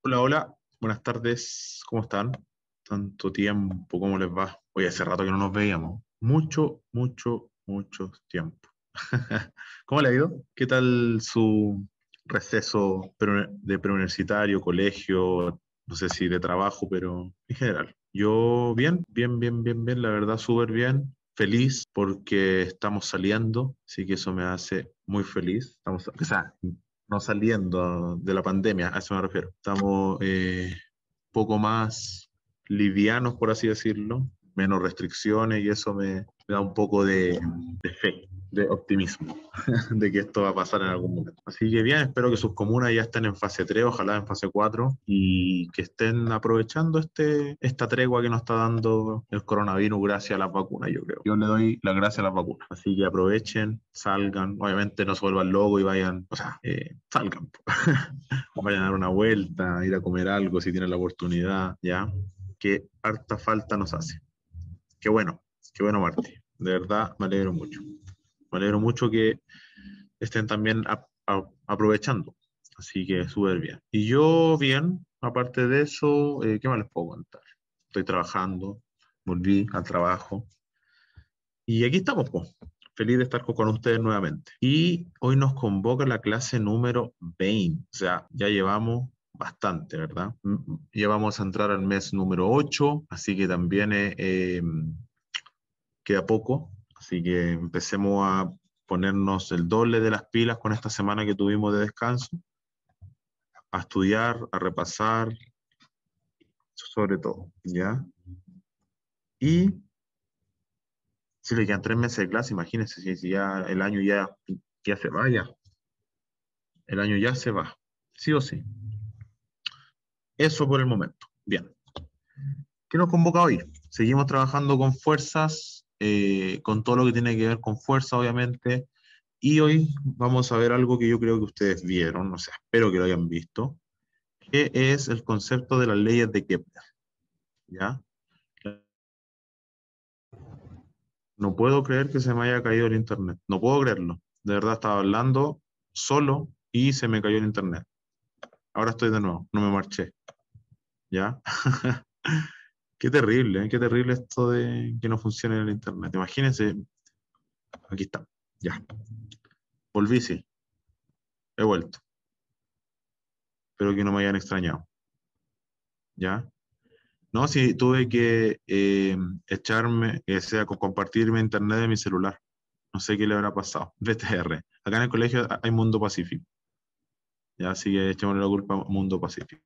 Hola, hola, buenas tardes, ¿cómo están? Tanto tiempo, ¿cómo les va? Hoy hace rato que no nos veíamos. Mucho tiempo. ¿Cómo le ha ido? ¿Qué tal su receso de preuniversitario, colegio, no sé si de trabajo, pero en general? Yo bien, la verdad, súper bien. Feliz porque estamos saliendo, así que eso me hace muy feliz. O sea, no saliendo de la pandemia, a eso me refiero. Estamos poco más livianos, por así decirlo, menos restricciones y eso me da un poco de fe, de optimismo, de que esto va a pasar en algún momento. Así que bien, espero que sus comunas ya estén en fase 3, ojalá en fase 4, y que estén aprovechando esta tregua que nos está dando el coronavirus gracias a las vacunas, yo creo. Yo le doy las gracias a las vacunas. Así que aprovechen, salgan, obviamente no se vuelvan locos y vayan, o sea, salgan. Vayan a dar una vuelta, ir a comer algo si tienen la oportunidad, ¿ya? Que harta falta nos hace. Qué bueno, qué bueno, Marti. De verdad, me alegro mucho. Me alegro mucho que estén también aprovechando. Así que súper bien. Y yo bien, aparte de eso, ¿qué más les puedo contar? Estoy trabajando, volví al trabajo y aquí estamos, pues. Feliz de estar con ustedes nuevamente. Y hoy nos convoca la clase número 20. O sea, ya llevamos bastante, ¿verdad? Ya vamos a entrar al mes número 8, así que también queda poco. Así que empecemos a ponernos el doble de las pilas con esta semana que tuvimos de descanso, a estudiar, a repasar, sobre todo, ¿ya? Y si le quedan 3 meses de clase, imagínense si ya el año ya se vaya. El año ya se va, sí o sí. Eso por el momento. Bien. ¿Qué nos convoca hoy? Seguimos trabajando con fuerzas, con todo lo que tiene que ver con fuerza, obviamente. Y hoy vamos a ver algo que yo creo que ustedes vieron, o sea, espero que lo hayan visto, que es el concepto de las leyes de Kepler. ¿Ya? No puedo creer que se me haya caído el internet. No puedo creerlo. De verdad estaba hablando solo y se me cayó el internet. Ahora estoy de nuevo, no me marché. ¿Ya? Qué terrible esto de que no funcione el internet. Imagínense, aquí está, ya. Volví, sí, he vuelto. Espero que no me hayan extrañado, ¿ya? No, sí, tuve que echarme, o sea, compartirme internet de mi celular. No sé qué le habrá pasado. VTR. Acá en el colegio hay Mundo Pacífico. Ya, así que echémosle la culpa a Mundo Pacífico.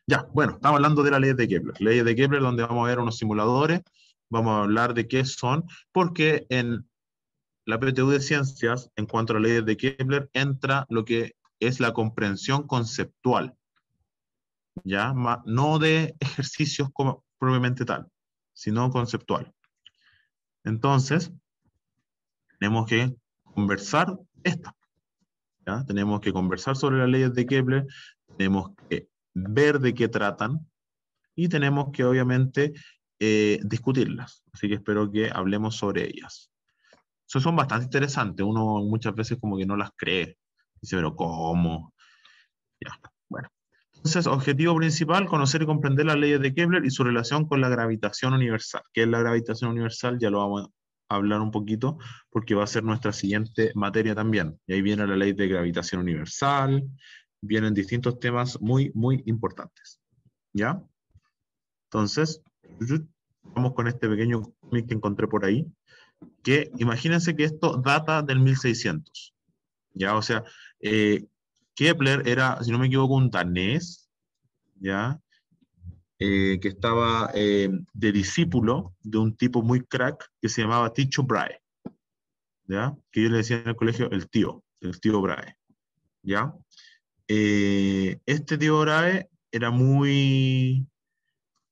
Ya, bueno, estamos hablando de la ley de Kepler. Leyes de Kepler, donde vamos a ver unos simuladores, vamos a hablar de qué son, porque en la PTU de Ciencias, en cuanto a las leyes de Kepler, entra lo que es la comprensión conceptual, ¿ya? No de ejercicios como, propiamente tal, sino conceptual. Entonces, tenemos que conversar esto, ¿ya? Tenemos que conversar sobre las leyes de Kepler, tenemos que ver de qué tratan y tenemos que, obviamente, discutirlas. Así que espero que hablemos sobre ellas. Eso son bastante interesantes. Uno muchas veces como que no las cree. Dice, pero ¿cómo? Ya, bueno. Entonces, objetivo principal, conocer y comprender las leyes de Kepler y su relación con la gravitación universal. ¿Qué es la gravitación universal? Ya lo vamos a hablar un poquito, porque va a ser nuestra siguiente materia también. Y ahí viene la ley de gravitación universal, vienen distintos temas muy importantes. ¿Ya? Entonces, vamos con este pequeño cómic que encontré por ahí, que imagínense que esto data del 1600. ¿Ya? O sea, eh, Kepler era, si no me equivoco, un danés, ¿ya? Que estaba de discípulo de un tipo muy crack que se llamaba Tycho Brahe, ¿ya? Que yo le decía en el colegio el tío Brahe, ¿ya? Este tío Brahe era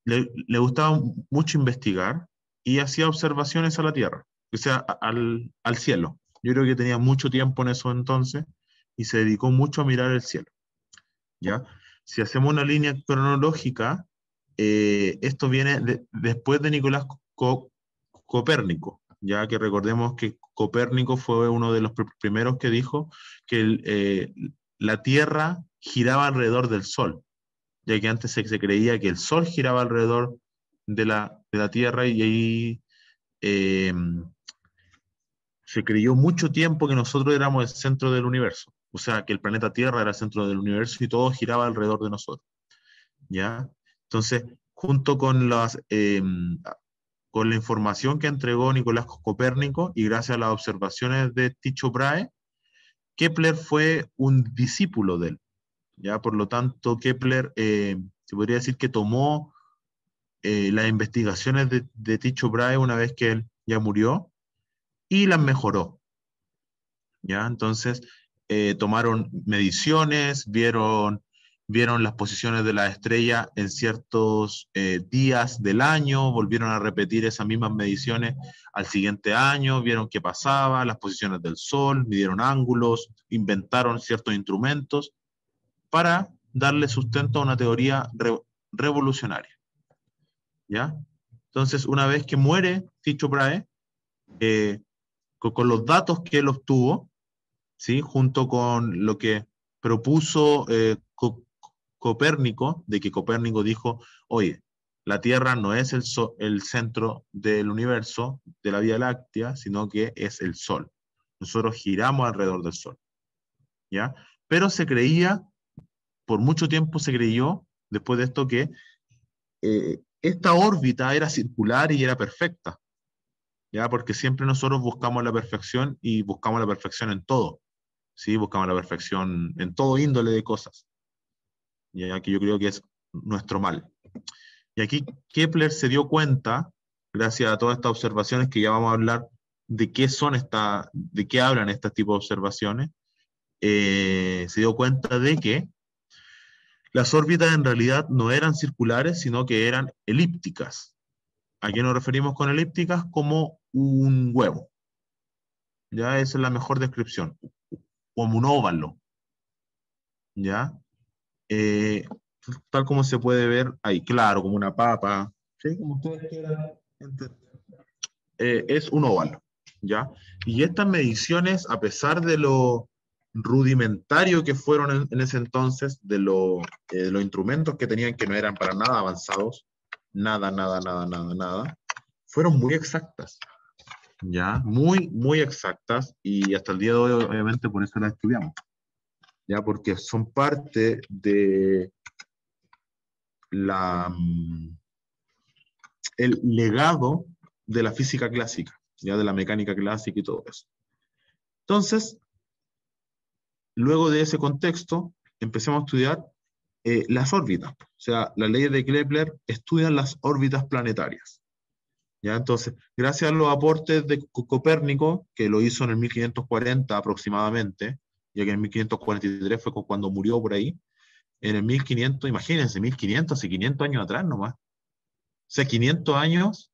le gustaba mucho investigar y hacía observaciones a la Tierra, o sea, al cielo. Yo creo que tenía mucho tiempo en eso entonces y se dedicó mucho a mirar el cielo, ¿ya? Si hacemos una línea cronológica, esto viene después de Nicolás Copérnico, ya que recordemos que Copérnico fue uno de los primeros que dijo que la Tierra giraba alrededor del Sol. ya que antes se creía que el Sol giraba alrededor de la Tierra y ahí eh, se creyó mucho tiempo que nosotros éramos el centro del universo, o sea, que el planeta Tierra era el centro del universo y todo giraba alrededor de nosotros, ¿ya? Entonces, junto con la información que entregó Nicolás Copérnico y gracias a las observaciones de Tycho Brahe, Kepler fue un discípulo de él, ¿ya? Por lo tanto, Kepler se podría decir que tomó las investigaciones de Tycho Brahe una vez que él ya murió y las mejoró, ¿ya? Entonces, tomaron mediciones, vieron las posiciones de la estrella en ciertos días del año, volvieron a repetir esas mismas mediciones al siguiente año, vieron qué pasaba, las posiciones del Sol, midieron ángulos, inventaron ciertos instrumentos para darle sustento a una teoría revolucionaria, ¿ya? Entonces, una vez que muere Tycho Brahe, eh, con los datos que él obtuvo, ¿sí? Junto con lo que propuso Copérnico, de que Copérnico dijo, oye, la Tierra no es el centro del universo, de la Vía Láctea, sino que es el Sol. Nosotros giramos alrededor del Sol, ¿ya? Pero se creía, por mucho tiempo se creyó, después de esto, que esta órbita era circular y era perfecta, ¿ya? Porque siempre nosotros buscamos la perfección y buscamos la perfección en todo. ¿Sí? Buscamos la perfección en todo índole de cosas, ya que yo creo que es nuestro mal. Y aquí Kepler se dio cuenta, gracias a todas estas observaciones, que ya vamos a hablar de qué son de qué hablan este tipo de observaciones, se dio cuenta de que las órbitas en realidad no eran circulares, sino que eran elípticas. ¿A qué nos referimos con elípticas? Como un huevo. Ya esa es la mejor descripción, como un óvalo, ¿ya? eh, Tal como se puede ver ahí, claro, como una papa, ¿sí? Como ustedes quieran entender. Es un óvalo, ¿ya? Y estas mediciones, a pesar de lo rudimentario que fueron en ese entonces, de los instrumentos que tenían que no eran para nada avanzados, nada, fueron muy exactas, ¿ya? Muy exactas y hasta el día de hoy, obviamente, por eso las estudiamos, ¿ya? Porque son parte de la, el legado de la física clásica, ya de la mecánica clásica y todo eso. Entonces, luego de ese contexto, empecemos a estudiar las órbitas. O sea, las leyes de Kepler estudian las órbitas planetarias. ¿Ya? Entonces, gracias a los aportes de Copérnico, que lo hizo en el 1540 aproximadamente, ya que en el 1543 fue cuando murió por ahí, en el 1500, imagínense, 1500, hace 500 años atrás nomás. O sea, 500 años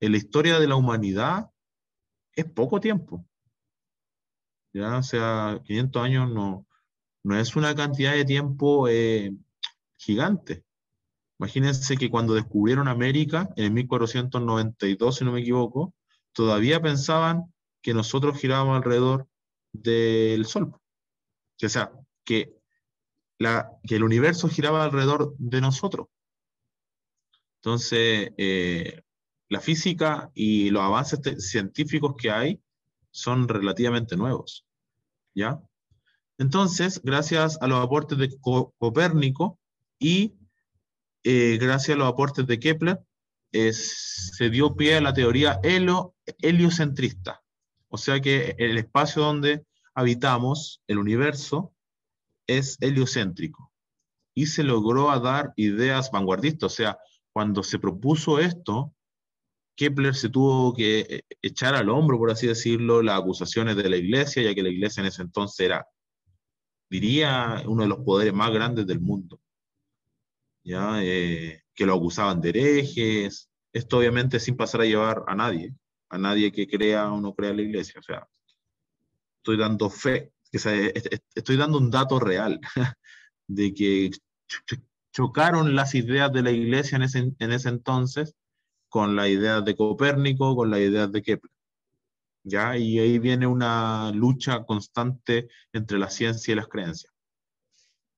en la historia de la humanidad es poco tiempo, ¿ya? O sea, 500 años no es una cantidad de tiempo gigante. Imagínense que cuando descubrieron América, en el 1492, si no me equivoco, todavía pensaban que nosotros girábamos alrededor del Sol. O sea, que, que el universo giraba alrededor de nosotros. Entonces, la física y los avances científicos que hay son relativamente nuevos, ¿ya? Entonces, gracias a los aportes de Copérnico y gracias a los aportes de Kepler, se dio pie a la teoría heliocentrista. O sea que el espacio donde habitamos, el universo, es heliocéntrico. Y se logró a dar ideas vanguardistas. O sea, cuando se propuso esto, Kepler se tuvo que echar al hombro, por así decirlo, las acusaciones de la iglesia, ya que la iglesia en ese entonces era, diría, uno de los poderes más grandes del mundo, ¿ya? Que lo acusaban de herejes, esto obviamente sin pasar a llevar a nadie que crea o no crea la iglesia, o sea, estoy dando fe, estoy dando un dato real de que chocaron las ideas de la iglesia en ese entonces con las ideas de Copérnico, con las ideas de Kepler, ¿ya? Y ahí viene una lucha constante entre la ciencia y las creencias,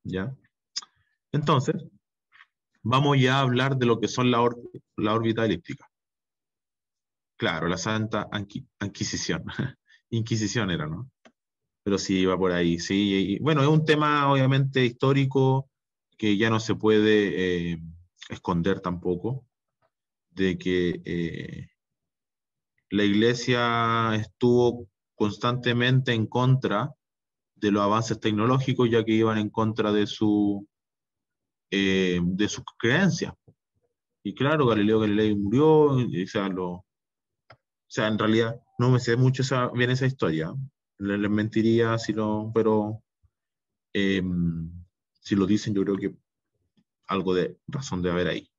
¿ya? Entonces, vamos ya a hablar de lo que son la órbita elíptica. Claro, la Santa Inquisición. Inquisición era, ¿no? Pero sí, va por ahí, sí. Bueno, es un tema obviamente histórico que ya no se puede esconder tampoco, de que la Iglesia estuvo constantemente en contra de los avances tecnológicos, ya que iban en contra de sus creencias. Y claro, Galileo Galilei murió, o sea, en realidad no me sé mucho bien esa historia. Les mentiría si lo, pero eh, si lo dicen, yo creo que algo de razón de haber ahí.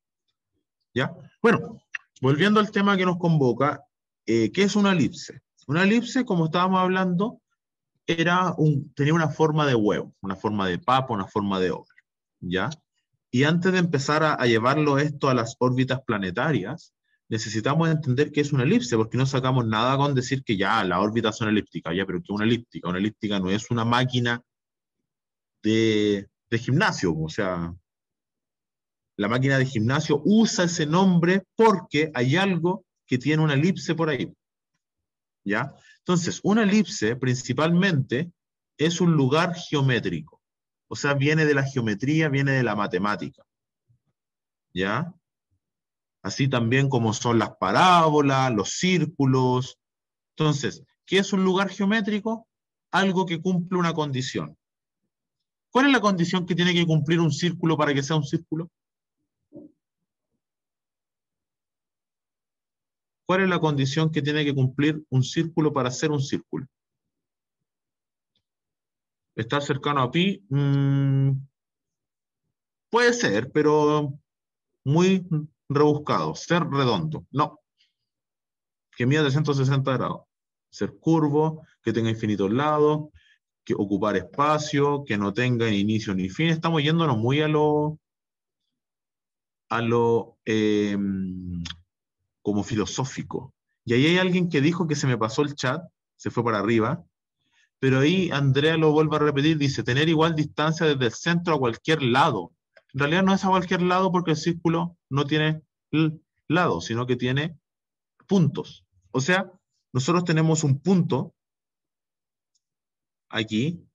¿Ya? Bueno, volviendo al tema que nos convoca, ¿qué es una elipse? Una elipse, como estábamos hablando, tenía una forma de huevo, una forma de papa, una forma de óvalo, ¿ya? Y antes de empezar a llevarlo esto a las órbitas planetarias, necesitamos entender qué es una elipse, porque no sacamos nada con decir que ya las órbitas son elípticas, ya, pero ¿qué es una elíptica? Una elíptica no es una máquina de gimnasio, o sea, la máquina de gimnasio usa ese nombre porque hay algo que tiene una elipse por ahí, ¿ya? Entonces, una elipse principalmente es un lugar geométrico, o sea, viene de la geometría, viene de la matemática, ¿ya? Así también como son las parábolas, los círculos. Entonces, ¿qué es un lugar geométrico? Algo que cumple una condición. ¿Cuál es la condición que tiene que cumplir un círculo para que sea un círculo? ¿Cuál es la condición que tiene que cumplir un círculo para ser un círculo? ¿Estar cercano a pi? Puede ser, pero muy rebuscado. Ser redondo. No, que mida 360 grados. Ser curvo, que tenga infinitos lados, que ocupar espacio, que no tenga ni inicio ni fin. Estamos yéndonos muy a lo como filosófico. Y ahí hay alguien que dijo que se me pasó el chat, se fue para arriba, pero ahí Andrea lo vuelve a repetir, dice, tener igual distancia desde el centro a cualquier lado. En realidad no es a cualquier lado porque el círculo no tiene lado, sino que tiene puntos. O sea, nosotros tenemos un punto aquí,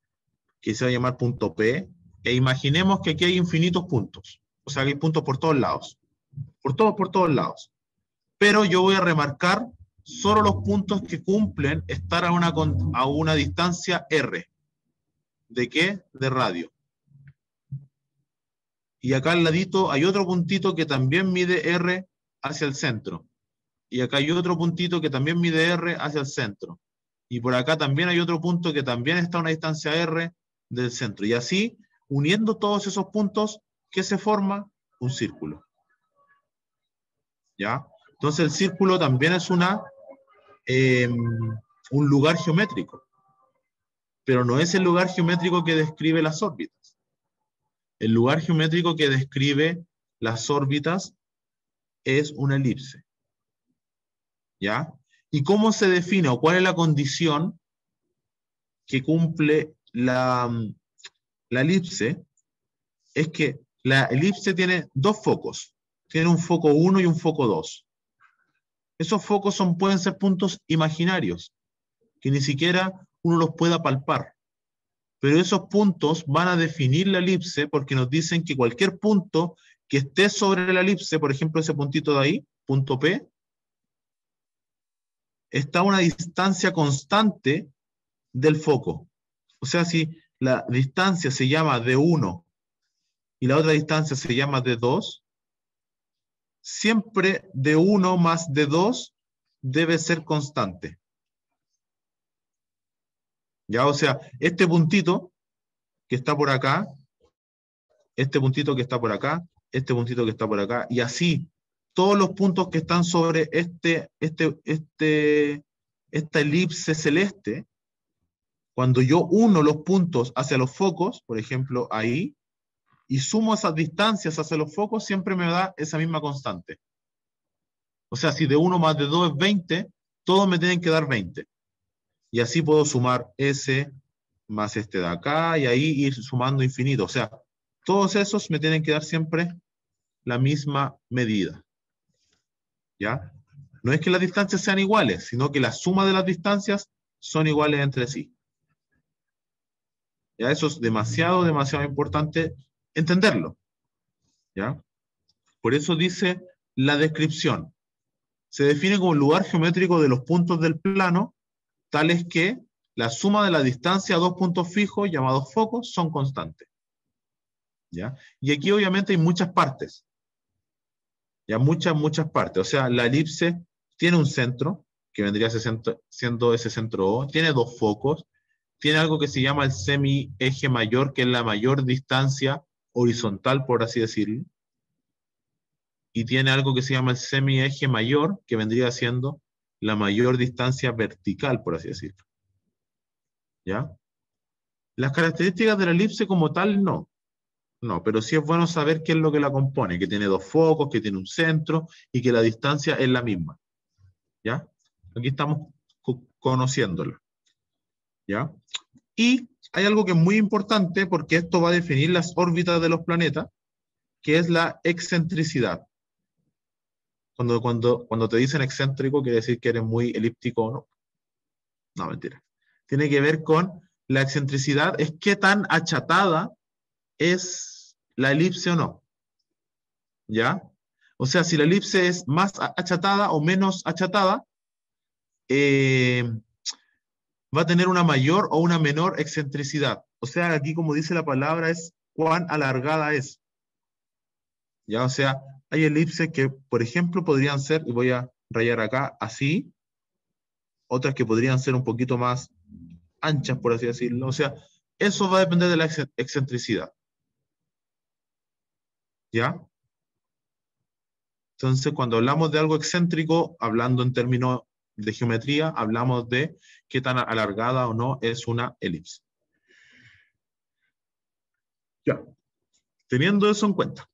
que se va a llamar punto P, e imaginemos que aquí hay infinitos puntos. O sea, que hay puntos por todos lados. Por todos lados. Pero yo voy a remarcar solo los puntos que cumplen estar a una distancia R. ¿De qué? De radio. Y acá al ladito hay otro puntito que también mide R hacia el centro. Y acá hay otro puntito que también mide R hacia el centro. Y por acá también hay otro punto que también está a una distancia R del centro. Y así, uniendo todos esos puntos, ¿qué se forma? Un círculo. ¿Ya? Entonces el círculo también es un lugar geométrico, pero no es el lugar geométrico que describe las órbitas. El lugar geométrico que describe las órbitas es una elipse. ¿Ya? ¿Y cómo se define o cuál es la condición que cumple la elipse? Es que la elipse tiene dos focos. Tiene un foco 1 y un foco 2. Esos focos pueden ser puntos imaginarios, que ni siquiera uno los pueda palpar. Pero esos puntos van a definir la elipse porque nos dicen que cualquier punto que esté sobre la elipse, por ejemplo ese puntito de ahí, punto P, está a una distancia constante del foco. O sea, si la distancia se llama D1 y la otra distancia se llama D2, siempre D1 más D2 debe ser constante. ¿Ya? O sea, este puntito que está por acá, este puntito que está por acá, este puntito que está por acá, y así todos los puntos que están sobre esta elipse celeste, cuando yo uno los puntos hacia los focos, por ejemplo, ahí, y sumo esas distancias hacia los focos, siempre me da esa misma constante. O sea, si de 1 más de 2 es 20, todos me tienen que dar 20. Y así puedo sumar ese más este de acá, y ahí ir sumando infinito. O sea, todos esos me tienen que dar siempre la misma medida. ¿Ya? No es que las distancias sean iguales, sino que la suma de las distancias son iguales entre sí. ¿Ya? Eso es demasiado, demasiado importante entenderlo. ¿Ya? Por eso dice la descripción. Se define como el lugar geométrico de los puntos del plano, tales que la suma de la distancia a dos puntos fijos, llamados focos, son constantes. ¿Ya? Y aquí obviamente hay muchas partes. Ya muchas partes. O sea, la elipse tiene un centro, que vendría siendo ese centro O, tiene dos focos, tiene algo que se llama el semieje mayor, que es la mayor distancia horizontal, por así decirlo, y tiene algo que se llama el semieje mayor, que vendría siendo la mayor distancia vertical, por así decirlo. ¿Ya? Las características de la elipse como tal, no. No, pero sí es bueno saber qué es lo que la compone, que tiene dos focos, que tiene un centro y que la distancia es la misma. ¿Ya? Aquí estamos conociéndola. ¿Ya? Y hay algo que es muy importante porque esto va a definir las órbitas de los planetas, que es la excentricidad. Cuando te dicen excéntrico, quiere decir que eres muy elíptico o no. No, mentira. Tiene que ver con la excentricidad, es qué tan achatada es la elipse o no. ¿Ya? O sea, si la elipse es más achatada o menos achatada, va a tener una mayor o una menor excentricidad. O sea, aquí como dice la palabra es cuán alargada es. ¿Ya? O sea, hay elipses que, por ejemplo, podrían ser, y voy a rayar acá, así, otras que podrían ser un poquito más anchas, por así decirlo. O sea, eso va a depender de la excentricidad. ¿Ya? Entonces, cuando hablamos de algo excéntrico, hablando en términos de geometría, hablamos de qué tan alargada o no es una elipse. Ya. Teniendo eso en cuenta.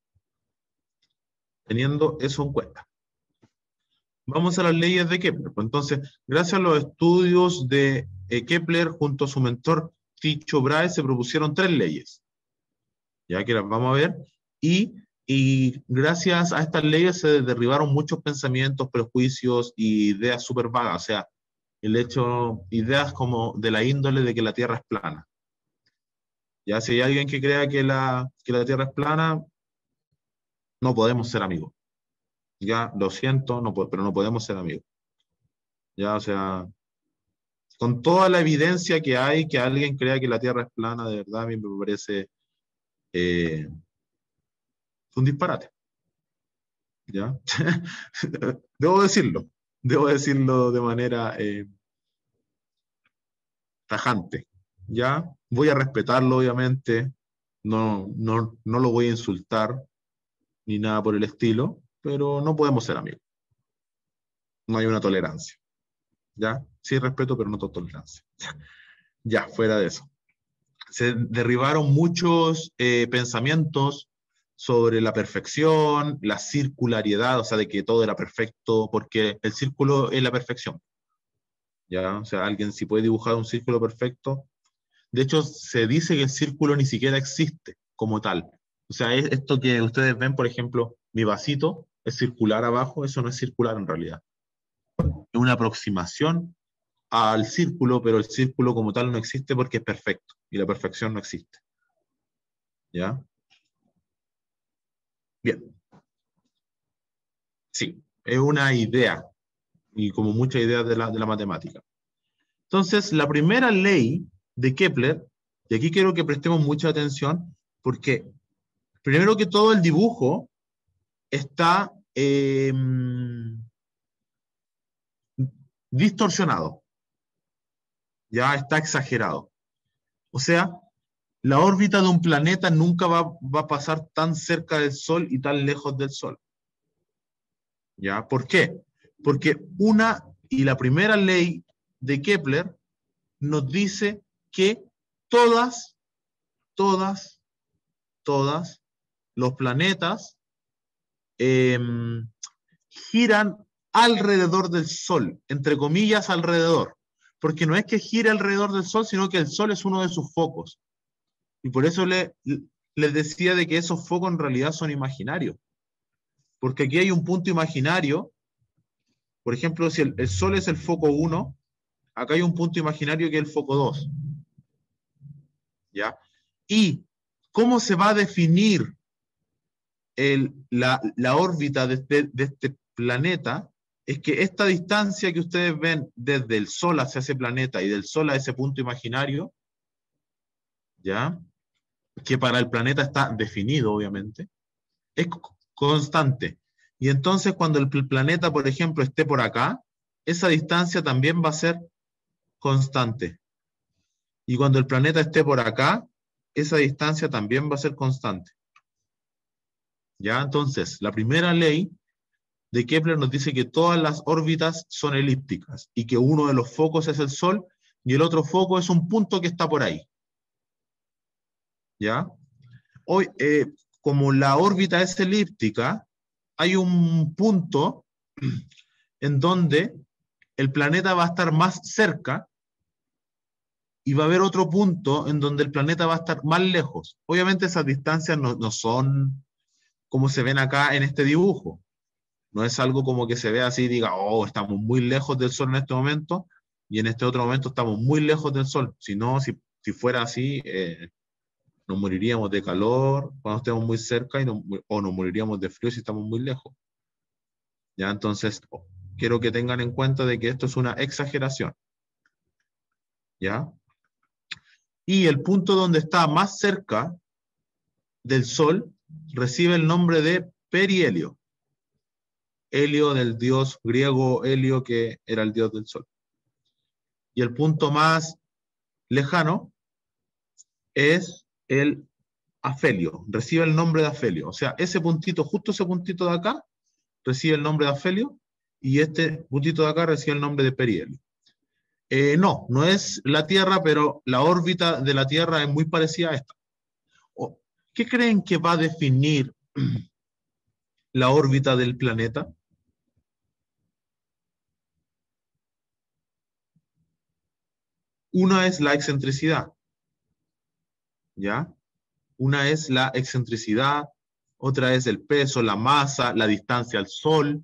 Vamos a las leyes de Kepler. Pues entonces, gracias a los estudios de Kepler junto a su mentor Tycho Brahe se propusieron 3 leyes, ya que las vamos a ver, y gracias a estas leyes se derribaron muchos pensamientos, prejuicios y ideas súper vagas, o sea, ideas como de la índole de que la Tierra es plana. Ya si hay alguien que crea que la Tierra es plana, no podemos ser amigos. Ya, lo siento, pero no podemos ser amigos. Ya, o sea, con toda la evidencia que hay, que alguien crea que la Tierra es plana, de verdad a mí me parece un disparate. ¿Ya? Debo decirlo de manera tajante. ¿Ya? Voy a respetarlo, obviamente, no lo voy a insultar, ni nada por el estilo, pero no podemos ser amigos. No hay una tolerancia. ¿Ya? Sí respeto, pero no tolerancia. Ya, fuera de eso. Se derribaron muchos pensamientos sobre la perfección, la circularidad, o sea, de que todo era perfecto, porque el círculo es la perfección. ¿Ya? O sea, alguien si puede dibujar un círculo perfecto. De hecho, se dice que el círculo ni siquiera existe como tal. O sea, esto que ustedes ven, por ejemplo, mi vasito es circular abajo, eso no es circular en realidad. Es una aproximación al círculo, pero el círculo como tal no existe porque es perfecto y la perfección no existe. ¿Ya? Bien. Sí, es una idea y como muchas ideas de la matemática. Entonces, la primera ley de Kepler, y aquí quiero que prestemos mucha atención, porque primero que todo el dibujo está distorsionado, ya está exagerado. O sea, la órbita de un planeta nunca va a pasar tan cerca del Sol y tan lejos del Sol. ¿Ya? ¿Por qué? Porque la primera ley de Kepler nos dice que todas, los planetas giran alrededor del Sol, entre comillas alrededor, porque no es que gire alrededor del Sol, sino que el Sol es uno de sus focos. Y por eso les decía de que esos focos en realidad son imaginarios. porque aquí hay un punto imaginario. Por ejemplo, si el Sol es el foco 1, acá hay un punto imaginario que es el foco 2. ¿Ya? ¿Y cómo se va a definir la órbita de este planeta? Es que esta distancia que ustedes ven desde el Sol hacia ese planeta y del Sol a ese punto imaginario, ¿ya? Que para el planeta está definido, obviamente, es constante. Y entonces cuando el planeta, por ejemplo, esté por acá, esa distancia también va a ser constante. Y cuando el planeta esté por acá, esa distancia también va a ser constante. ¿Ya? Entonces, la primera ley de Kepler nos dice que todas las órbitas son elípticas y que uno de los focos es el Sol y el otro foco es un punto que está por ahí. ¿Ya? Hoy, como la órbita es elíptica, hay un punto en donde el planeta va a estar más cerca y va a haber otro punto en donde el planeta va a estar más lejos. Obviamente esas distancias no son como se ven acá en este dibujo. No es algo como que se vea así y diga, oh, estamos muy lejos del Sol en este momento y en este otro momento estamos muy lejos del Sol. Si no, si fuera así, nos moriríamos de calor cuando estemos muy cerca o nos moriríamos de frío si estamos muy lejos. ¿Ya? Entonces, quiero que tengan en cuenta de que esto es una exageración. ¿Ya? Y el punto donde está más cerca del Sol recibe el nombre de perihelio. Helio del dios griego Helio, que era el dios del Sol. Y el punto más lejano es el afelio, recibe el nombre de afelio. O sea, ese puntito, justo ese puntito de acá, recibe el nombre de afelio, y este puntito de acá recibe el nombre de perihelio. No es la Tierra, pero la órbita de la Tierra es muy parecida a esta. ¿Qué creen que va a definir la órbita del planeta? Una es la excentricidad, ¿ya? Una es la excentricidad, otra es el peso, la masa, la distancia al Sol,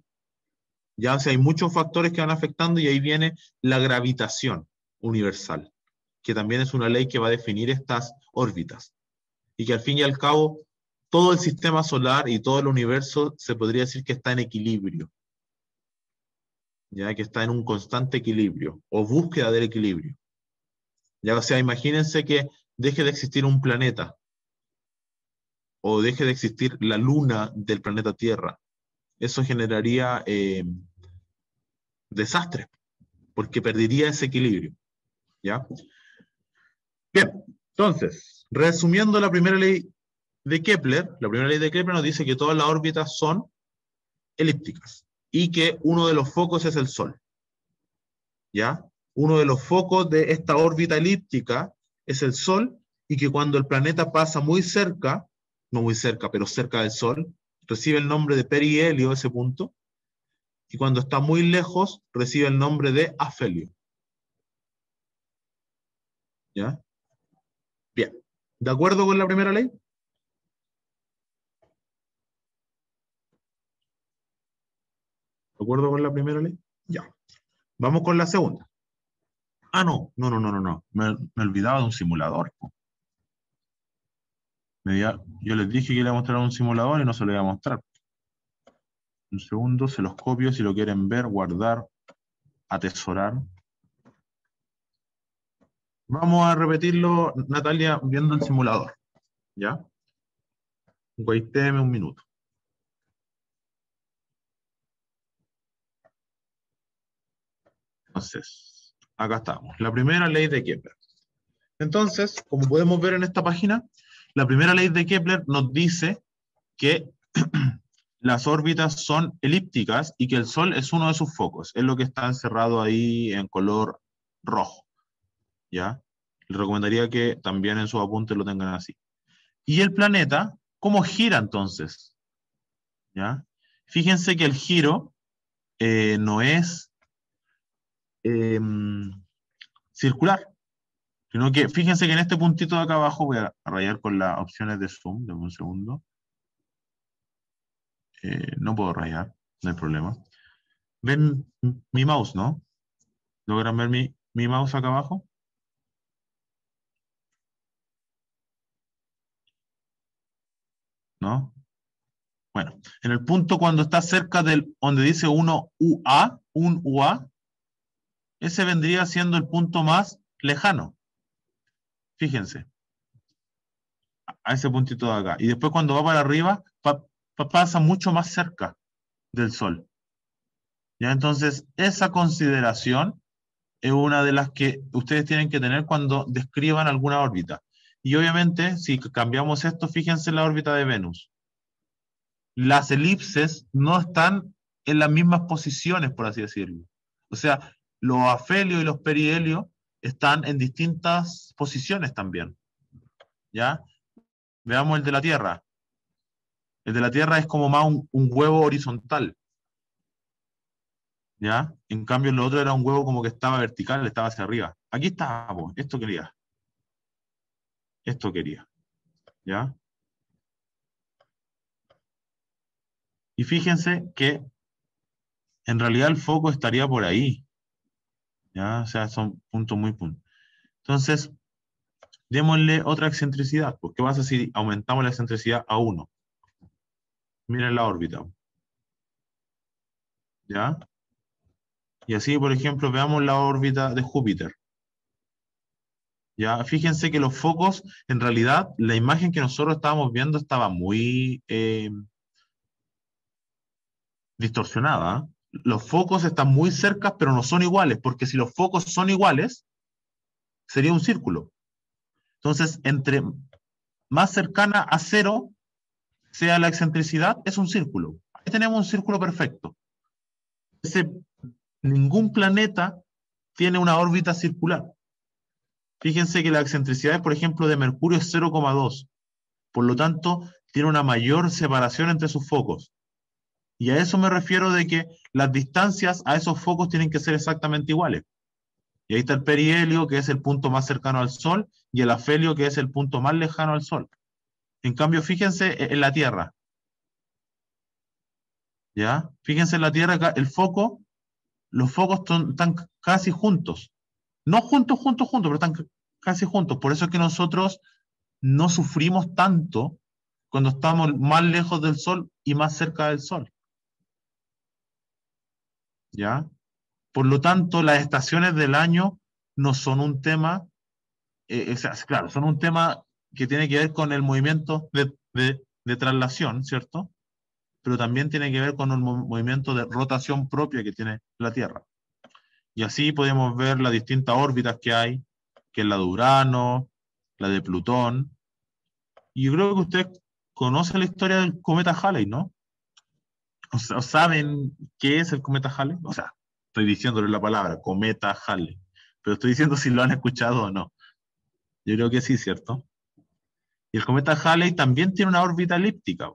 ¿ya? O sea, hay muchos factores que van afectando y ahí viene la gravitación universal, que también es una ley que va a definir estas órbitas. Y que al fin y al cabo, todo el sistema solar y todo el universo se podría decir que está en equilibrio, ya que está en un constante equilibrio o búsqueda del equilibrio. Ya, o sea, imagínense que deje de existir un planeta o deje de existir la luna del planeta Tierra. Eso generaría desastres, porque perdería ese equilibrio. ¿Ya? Bien, entonces, resumiendo la primera ley de Kepler, la primera ley de Kepler nos dice que todas las órbitas son elípticas y que uno de los focos es el Sol. ¿Ya? Uno de los focos de esta órbita elíptica es el Sol y que cuando el planeta pasa muy cerca, no muy cerca, pero cerca del Sol, recibe el nombre de perihelio, ese punto, y cuando está muy lejos, recibe el nombre de afelio. ¿Ya? Bien. ¿De acuerdo con la primera ley? ¿De acuerdo con la primera ley? Ya. Vamos con la segunda. Ah, no. Me olvidaba de un simulador. Yo les dije que le iba a mostrar un simulador y no se lo iba a mostrar. Un segundo, se los copio si lo quieren ver, guardar, atesorar. Vamos a repetirlo, Natalia, viendo el simulador. ¿Ya? Guaiteme un minuto. Entonces, acá estamos. La primera ley de Kepler. Entonces, como podemos ver en esta página, la primera ley de Kepler nos dice que las órbitas son elípticas y que el Sol es uno de sus focos. Es lo que está encerrado ahí en color rojo. ¿Ya? Les recomendaría que también en sus apuntes lo tengan así. ¿Y el planeta cómo gira entonces? ¿Ya? Fíjense que el giro no es eh, circular, sino que fíjense que en este puntito de acá abajo, voy a rayar con las opciones de zoom, de un segundo. No puedo rayar, no hay problema. ¿Ven mi mouse, no? ¿Logran ver mi mouse acá abajo? ¿No? Bueno, en el punto cuando está cerca del, donde dice 1 UA, un UA, ese vendría siendo el punto más lejano. Fíjense, a ese puntito de acá. Y después cuando va para arriba, pasa mucho más cerca del Sol. ¿Ya? Entonces, esa consideración es una de las que ustedes tienen que tener cuando describan alguna órbita. Y obviamente, si cambiamos esto, fíjense en la órbita de Venus. Las elipses no están en las mismas posiciones, por así decirlo. O sea, los afelios y los perihelios están en distintas posiciones también. ¿Ya? Veamos el de la Tierra. El de la Tierra es como más un huevo horizontal. ¿Ya? En cambio, el otro era un huevo como que estaba vertical, estaba hacia arriba. Aquí está, esto quería. Esto quería. ¿Ya? Y fíjense que en realidad el foco estaría por ahí. ¿Ya? O sea, son puntos muy puntos. Entonces, démosle otra excentricidad. Pues, ¿qué pasa si aumentamos la excentricidad a 1? Miren la órbita. ¿Ya? Y así, por ejemplo, veamos la órbita de Júpiter. ¿Ya? Fíjense que los focos, en realidad, la imagen que nosotros estábamos viendo estaba muy distorsionada. Los focos están muy cerca, pero no son iguales, porque si los focos son iguales, sería un círculo. Entonces, entre más cercana a 0 sea la excentricidad, es un círculo. Ahí tenemos un círculo perfecto. Ese, ningún planeta tiene una órbita circular. Fíjense que la excentricidad, por ejemplo, de Mercurio es 0,2. Por lo tanto, tiene una mayor separación entre sus focos. Y a eso me refiero de que las distancias a esos focos tienen que ser exactamente iguales. Y ahí está el perihelio, que es el punto más cercano al Sol, y el afelio, que es el punto más lejano al Sol. En cambio, fíjense en la Tierra. ¿Ya? Fíjense en la Tierra, el foco, los focos están casi juntos. No juntos, juntos, juntos, pero están casi juntos. Por eso es que nosotros no sufrimos tanto cuando estamos más lejos del Sol y más cerca del Sol. ¿Ya? Por lo tanto, las estaciones del año no son un tema, o sea, claro, son un tema que tiene que ver con el movimiento de traslación, ¿cierto? Pero también tiene que ver con el movimiento de rotación propia que tiene la Tierra. Y así podemos ver las distintas órbitas que hay, que es la de Urano, la de Plutón. Y yo creo que ustedes conocen la historia del cometa Halley, ¿no? O saben qué es el cometa Halley. O sea, estoy diciéndole la palabra, cometa Halley. Pero estoy diciendo si lo han escuchado o no. Yo creo que sí, ¿cierto? Y el cometa Halley también tiene una órbita elíptica.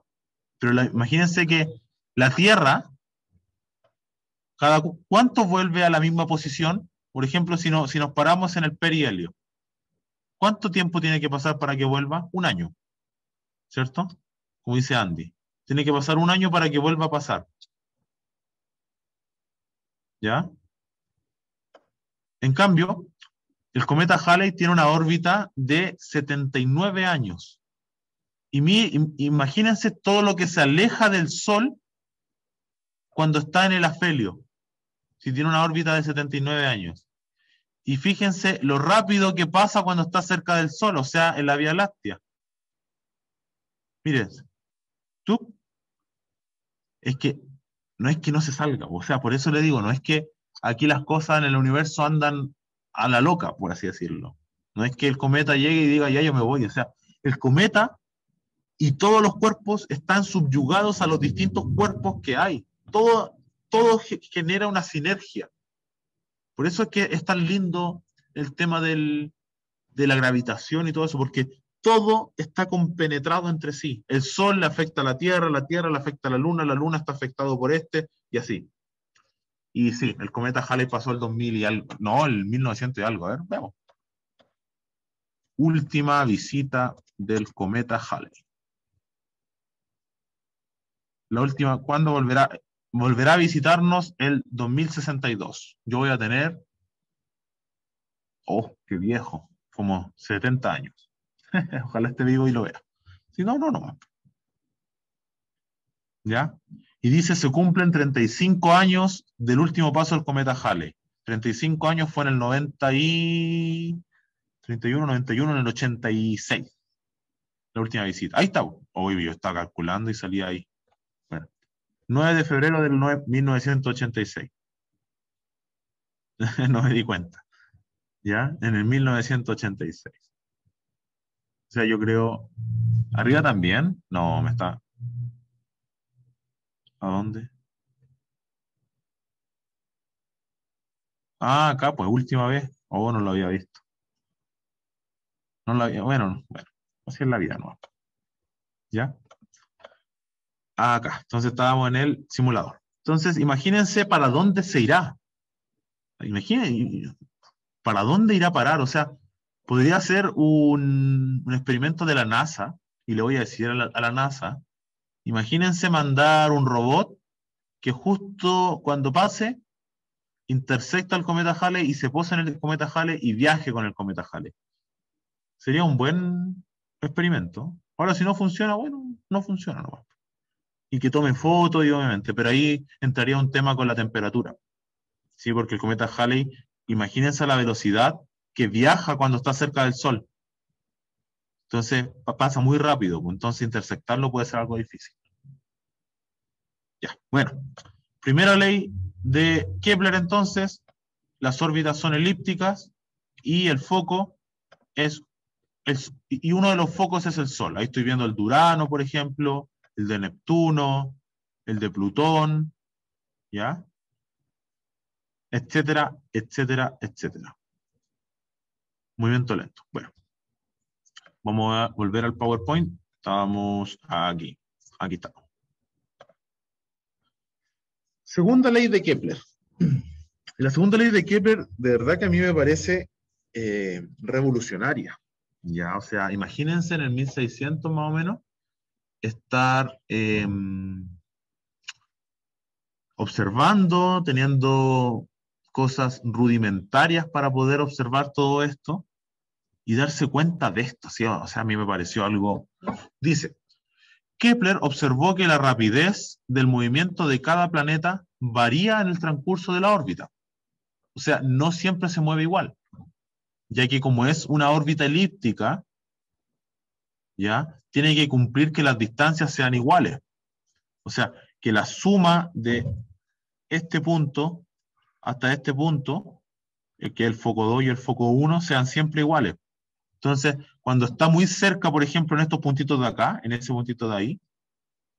Pero imagínense que la Tierra, cada cuánto vuelve a la misma posición. Por ejemplo, si nos paramos en el perihelio, ¿cuánto tiempo tiene que pasar para que vuelva? Un año, ¿cierto? Como dice Andy. Tiene que pasar un año para que vuelva a pasar. ¿Ya? En cambio, el cometa Halley tiene una órbita de 79 años. Y imagínense todo lo que se aleja del Sol cuando está en el afelio, si tiene una órbita de 79 años. Y fíjense lo rápido que pasa cuando está cerca del Sol, o sea, en la Vía Láctea. Miren, tú, es que no se salga, o sea, por eso le digo, no es que aquí las cosas en el universo andan a la loca, por así decirlo. No es que el cometa llegue y diga, ya yo me voy, o sea, el cometa y todos los cuerpos están subyugados a los distintos cuerpos que hay. Todo genera una sinergia. Por eso es que es tan lindo el tema de la gravitación y todo eso, porque todo está compenetrado entre sí. El Sol le afecta a la Tierra le afecta a la Luna está afectado por este, y así. Y sí, el cometa Halley pasó el 2000 y algo, no, el 1900 y algo, a ver, veamos. Última visita del cometa Halley. La última, ¿cuándo volverá? Volverá a visitarnos el 2062. Yo voy a tener, oh, qué viejo, como 70 años. Ojalá esté vivo y lo vea. Si no, no, no. ¿Ya? Y dice, se cumplen 35 años del último paso del cometa Halley. 35 años fue en el 91, en el 86. La última visita. Ahí está. Hoy yo estaba calculando y salía ahí. Bueno, 9 de febrero del 1986. No me di cuenta. ¿Ya? En el 1986. O sea, yo creo... ¿Arriba también? No, me está... ¿A dónde? Ah, acá, pues, última vez. Oh, no lo había visto. No lo había... Bueno. Así es la vida, ¿no? ¿Ya? Ah, acá. Entonces estábamos en el simulador. Entonces, imagínense para dónde se irá. Imaginen, ¿para dónde irá a parar? O sea, podría ser un experimento de la NASA, y le voy a decir a la NASA, imagínense mandar un robot que justo cuando pase, intersecta el cometa Halley y se posa en el cometa Halley y viaje con el cometa Halley. Sería un buen experimento. Ahora, si no funciona, bueno, no funciona nomás. Y que tome fotos, y obviamente, pero ahí entraría un tema con la temperatura. ¿Sí? Porque el cometa Halley, imagínense la velocidad que viaja cuando está cerca del Sol. Entonces pasa muy rápido, pues, entonces intersectarlo puede ser algo difícil. Ya, bueno. Primera ley de Kepler entonces, las órbitas son elípticas y el foco y uno de los focos es el Sol. Ahí estoy viendo el de Urano, por ejemplo, el de Neptuno, el de Plutón, ¿ya? Etcétera, etcétera, etcétera. Movimiento lento. Bueno, vamos a volver al PowerPoint. Estábamos aquí. Aquí está. Segunda ley de Kepler. La segunda ley de Kepler, de verdad que a mí me parece revolucionaria. Ya, o sea, imagínense en el 1600 más o menos, estar observando, teniendo cosas rudimentarias para poder observar todo esto y darse cuenta de esto. ¿Sí? O sea, a mí me pareció algo... Dice, Kepler observó que la rapidez del movimiento de cada planeta varía en el transcurso de la órbita. O sea, no siempre se mueve igual, ya que como es una órbita elíptica, ¿ya? Tiene que cumplir que las distancias sean iguales. O sea, que la suma de este punto hasta este punto, que es el foco 2 y el foco 1, sean siempre iguales. Entonces, cuando está muy cerca, por ejemplo, en estos puntitos de acá, en ese puntito de ahí,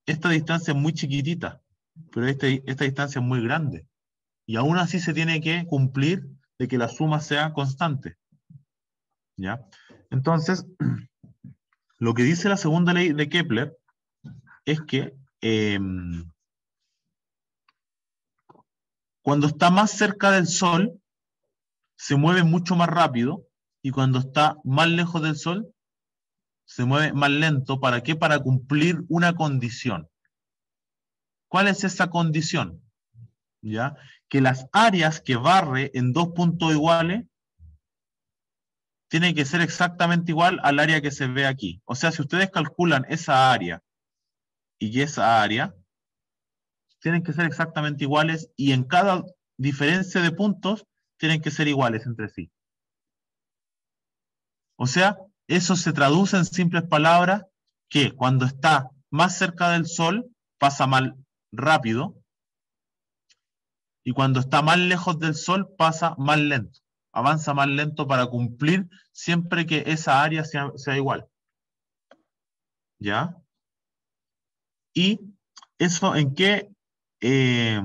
esta distancia es muy chiquitita, pero esta distancia es muy grande. Y aún así se tiene que cumplir de que la suma sea constante. ¿Ya? Entonces, lo que dice la segunda ley de Kepler es que cuando está más cerca del Sol, se mueve mucho más rápido, y cuando está más lejos del Sol, se mueve más lento. ¿Para qué? Para cumplir una condición. ¿Cuál es esa condición? ¿Ya? Que las áreas que barre en dos puntos iguales tiene que ser exactamente igual al área que se ve aquí. O sea, si ustedes calculan esa área y esa área, tienen que ser exactamente iguales, y en cada diferencia de puntos tienen que ser iguales entre sí. O sea, eso se traduce en simples palabras que cuando está más cerca del Sol pasa más rápido, y cuando está más lejos del Sol pasa más lento. Avanza más lento para cumplir siempre que esa área sea igual. ¿Ya? Y eso en eh,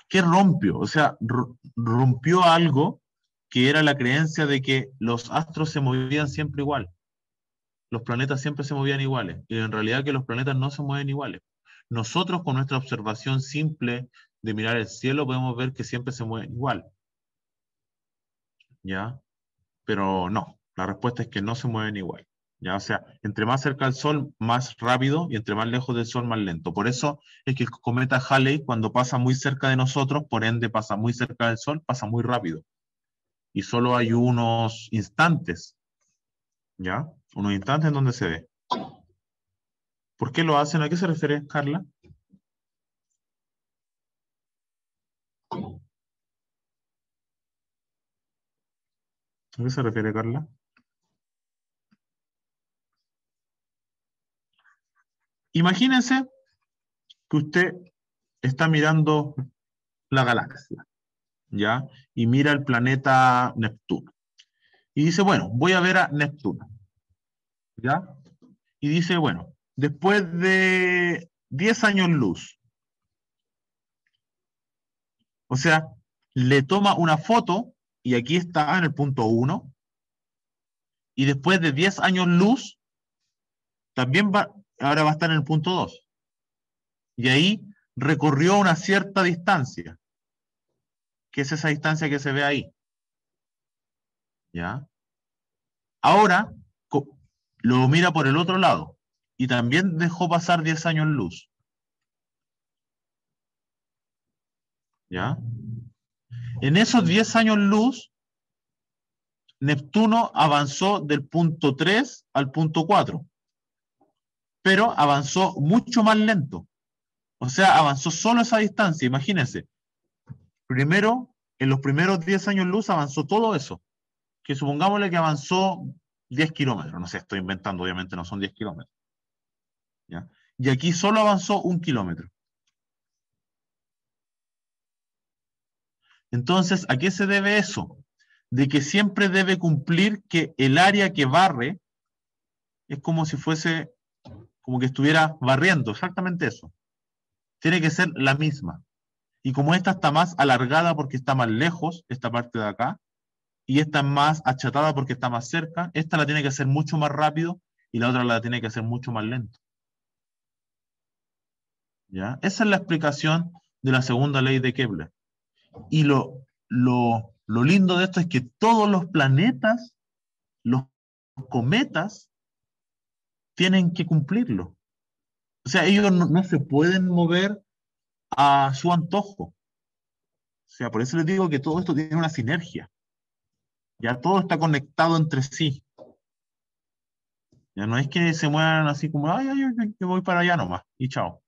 ¿qué rompió? O sea, rompió algo que era la creencia de que los astros se movían siempre igual. Los planetas siempre se movían iguales. Y en realidad que los planetas no se mueven iguales. Nosotros con nuestra observación simple de mirar el cielo podemos ver que siempre se mueven igual. ¿Ya? Pero no, la respuesta es que no se mueven igual. ¿Ya? O sea, entre más cerca del Sol, más rápido, y entre más lejos del Sol, más lento. Por eso es que el cometa Halley, cuando pasa muy cerca de nosotros, por ende pasa muy cerca del Sol, pasa muy rápido. Y solo hay unos instantes, ¿ya? Unos instantes en donde se ve. ¿Por qué lo hacen? ¿A qué se refiere, Carla? ¿A qué se refiere, Carla? Imagínense que usted está mirando la galaxia, ¿ya? Y mira el planeta Neptuno. Y dice, bueno, voy a ver a Neptuno, ¿ya? Y dice, bueno, después de 10 años luz, o sea, le toma una foto, y aquí está en el punto 1, y después de 10 años luz, también va, ahora va a estar en el punto 2. Y ahí recorrió una cierta distancia, que es esa distancia que se ve ahí, ¿ya? Ahora lo mira por el otro lado, y también dejó pasar 10 años luz, ¿ya? En esos 10 años luz, Neptuno avanzó del punto 3 al punto 4, pero avanzó mucho más lento. O sea, avanzó solo esa distancia. Imagínense, primero, en los primeros 10 años luz avanzó todo eso, que supongámosle que avanzó 10 kilómetros. No sé, estoy inventando, obviamente no son 10 kilómetros. ¿Ya? Y aquí solo avanzó 1 kilómetro. Entonces, ¿a qué se debe eso? De que siempre debe cumplir que el área que barre es como si fuese, como que estuviera barriendo, exactamente eso. Tiene que ser la misma. Y como esta está más alargada porque está más lejos, esta parte de acá, y esta es más achatada porque está más cerca, esta la tiene que hacer mucho más rápido y la otra la tiene que hacer mucho más lento. ¿Ya? Esa es la explicación de la segunda ley de Kepler. Y lo lindo de esto es que todos los planetas, los cometas, tienen que cumplirlo. O sea, ellos no se pueden mover a su antojo. O sea, por eso les digo que todo esto tiene una sinergia. Ya todo está conectado entre sí. Ya no es que se muevan así como, ay, ay, ay, yo voy para allá nomás y chao.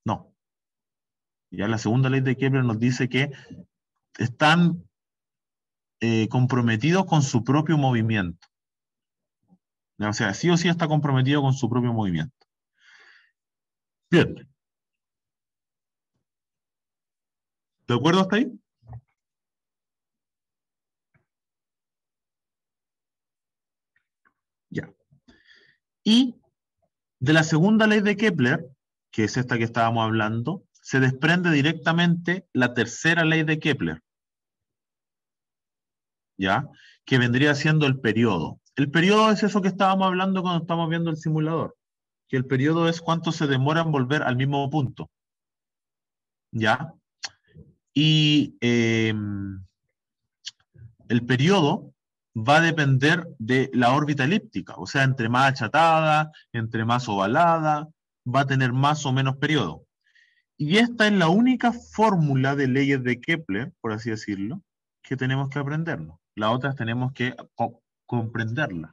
No. Ya la segunda ley de Kepler nos dice que están comprometidos con su propio movimiento. Ya, o sea, sí o sí está comprometido con su propio movimiento. Bien, ¿de acuerdo hasta ahí? Ya. Y de la segunda ley de Kepler, que es esta que estábamos hablando, se desprende directamente la tercera ley de Kepler, ¿ya? Que vendría siendo el periodo. El periodo es eso que estábamos hablando cuando estábamos viendo el simulador, que el periodo es cuánto se demora en volver al mismo punto, ¿ya? Y el periodo va a depender de la órbita elíptica, o sea, entre más achatada, entre más ovalada, va a tener más o menos periodo. Y esta es la única fórmula de leyes de Kepler, por así decirlo, que tenemos que aprendernos. Las otras tenemos que comprenderlas.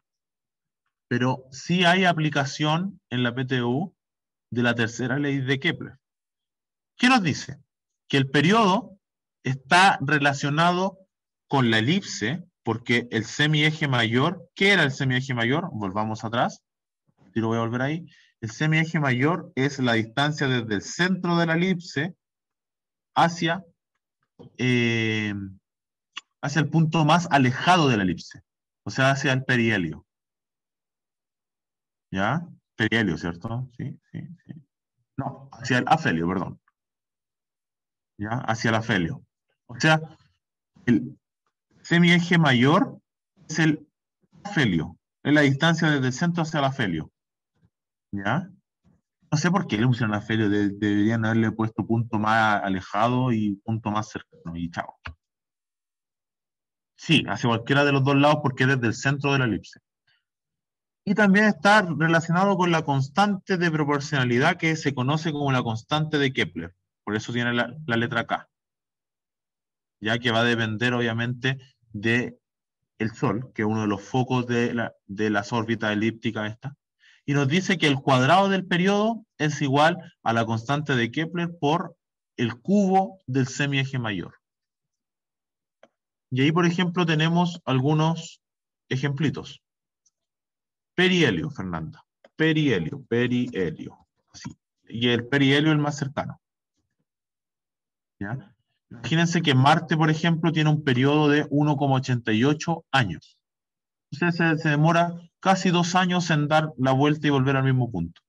Pero sí hay aplicación en la PTU de la tercera ley de Kepler. ¿Qué nos dice? Que el periodo está relacionado con la elipse, porque el semieje mayor, ¿qué era el semieje mayor? Volvamos atrás, y lo voy a volver ahí. El semieje mayor es la distancia desde el centro de la elipse hacia, eh, hacia el punto más alejado de la elipse, o sea, hacia el perihelio. ¿Ya? Perihelio, ¿cierto? Sí, sí, sí. No, hacia el afelio, perdón. ¿Ya? Hacia el afelio. O sea, el semieje mayor es el afelio, es la distancia desde el centro hacia el afelio. ¿Ya? No sé por qué le pusieron afelio, deberían haberle puesto punto más alejado y punto más cercano, y chao. Sí, hacia cualquiera de los dos lados porque es desde el centro de la elipse. Y también está relacionado con la constante de proporcionalidad que se conoce como la constante de Kepler. Por eso tiene la letra K. Ya que va a depender obviamente de el Sol, que es uno de los focos de las órbitas elípticas estas. Y nos dice que el cuadrado del periodo es igual a la constante de Kepler por el cubo del semieje mayor. Y ahí, por ejemplo, tenemos algunos ejemplitos. Perihelio, Fernanda. Perihelio. Así. Y el perihelio es el más cercano. ¿Ya? Imagínense que Marte, por ejemplo, tiene un periodo de 1,88 años. Entonces se demora casi 2 años en dar la vuelta y volver al mismo punto.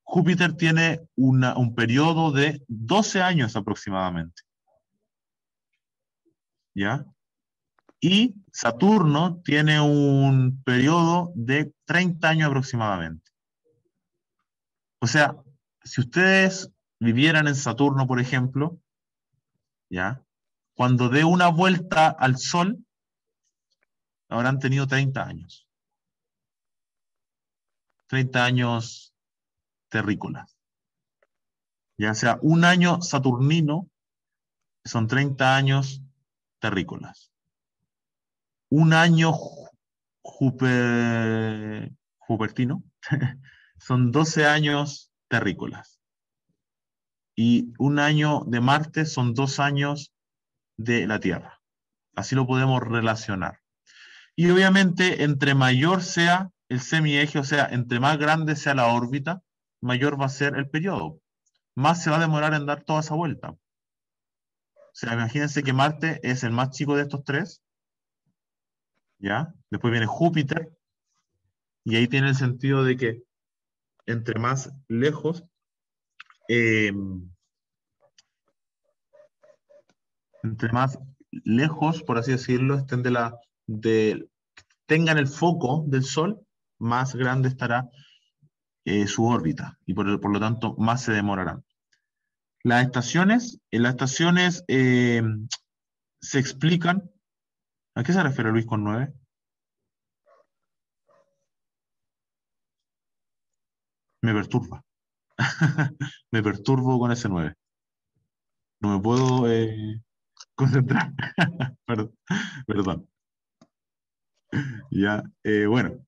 Júpiter tiene un periodo de 12 años aproximadamente. ¿Ya? Y Saturno tiene un periodo de 30 años aproximadamente. O sea, si ustedes vivieran en Saturno, por ejemplo, ¿ya? Cuando dé una vuelta al Sol, habrán tenido 30 años. 30 años terrícolas. Ya sea un año saturnino, son 30 años terrícolas. Un año jupertino son 12 años terrícolas. Y un año de Marte son 2 años de la Tierra. Así lo podemos relacionar. Y obviamente, entre mayor sea el semieje, o sea, entre más grande sea la órbita, mayor va a ser el periodo. Más se va a demorar en dar toda esa vuelta. O sea, imagínense que Marte es el más chico de estos tres, ¿ya? Después viene Júpiter, y ahí tiene el sentido de que entre más lejos, eh, entre más lejos, por así decirlo, estén tengan el foco del Sol, más grande estará su órbita, y por lo tanto más se demorarán. Las estaciones se explican. ¿A qué se refiere Luis con 9? Me perturba. Me perturbo con ese 9. No me puedo concentrar. Perdón. Perdón. Ya, bueno.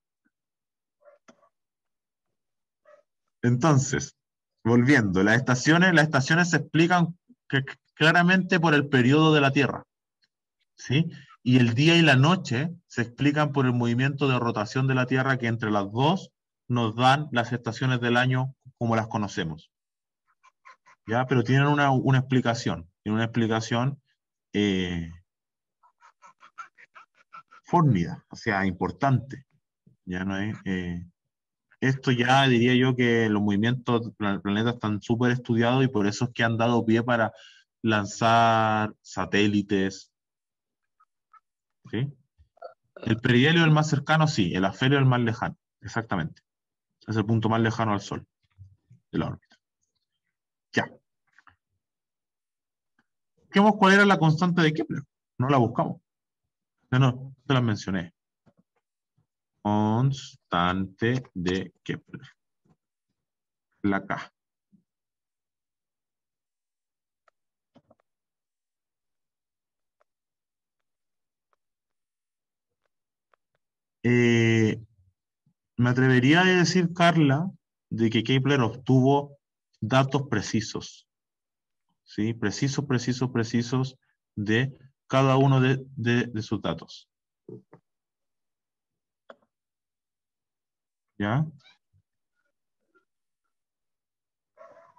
Entonces, volviendo, las estaciones se explican claramente por el periodo de la Tierra, ¿sí? Y el día y la noche se explican por el movimiento de rotación de la Tierra que entre las dos nos dan las estaciones del año como las conocemos. ¿Ya? Pero tienen una explicación, eh, fórmida, o sea, importante. Ya no es, esto ya diría yo que los movimientos del planeta están súper estudiados y por eso es que han dado pie para lanzar satélites, ¿sí? El perihelio es el más cercano, sí, el afelio es el más lejano, exactamente. Es el punto más lejano al Sol de la órbita. Ya. Busquemos cuál era la constante de Kepler. No la buscamos. No, te la mencioné. Constante de Kepler. La K. Eh, Me atrevería a decir, Carla, de que Kepler obtuvo datos precisos, ¿sí? Precisos de cada uno de sus datos. ¿Ya?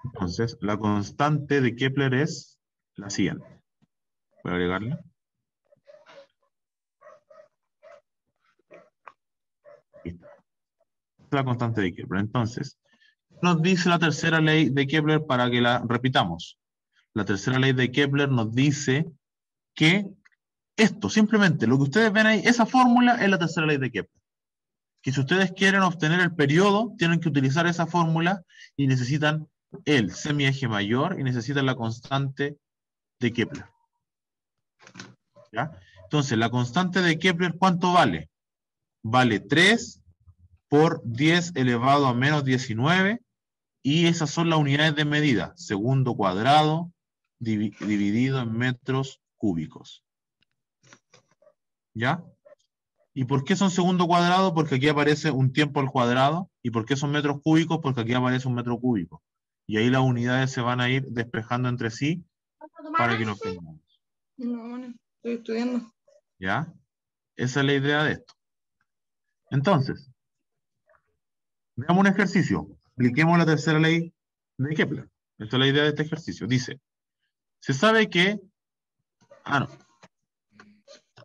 Entonces, la constante de Kepler es la siguiente. Voy a agregarla. Aquí está. La constante de Kepler. Entonces, nos dice la tercera ley de Kepler para que la repitamos. La tercera ley de Kepler nos dice que esto, simplemente, lo que ustedes ven ahí, esa fórmula es la tercera ley de Kepler. Que si ustedes quieren obtener el periodo, tienen que utilizar esa fórmula y necesitan el semieje mayor y necesitan la constante de Kepler. ¿Ya? Entonces, la constante de Kepler, ¿cuánto vale? Vale 3 por 10 elevado a menos 19, y esas son las unidades de medida, segundo cuadrado dividido en metros cúbicos. ¿Ya? ¿Y por qué son segundo cuadrado? Porque aquí aparece un tiempo al cuadrado. ¿Y por qué son metros cúbicos? Porque aquí aparece un metro cúbico. Y ahí las unidades se van a ir despejando entre sí para que lo obtengamos. No, bueno, estoy estudiando. ¿Ya? Esa es la idea de esto. Entonces, veamos un ejercicio. Apliquemos la tercera ley de Kepler. Esta es la idea de este ejercicio. Dice, se sabe que... Ah, no.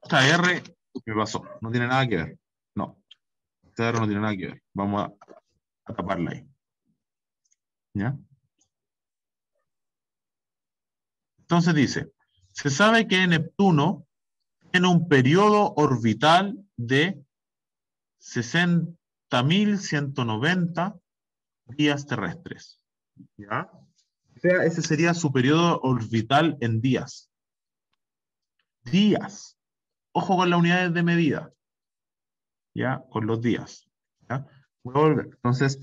Esta R me pasó. No tiene nada que ver. No. Esta R no tiene nada que ver. Vamos a taparla ahí. ¿Ya? Entonces dice, se sabe que Neptuno tiene un periodo orbital de 60.190 días terrestres. ¿Ya? O sea, ese sería su periodo orbital en días. Días. Ojo con las unidades de medida. ¿Ya? Con los días. ¿Ya? Voy a volver. Entonces,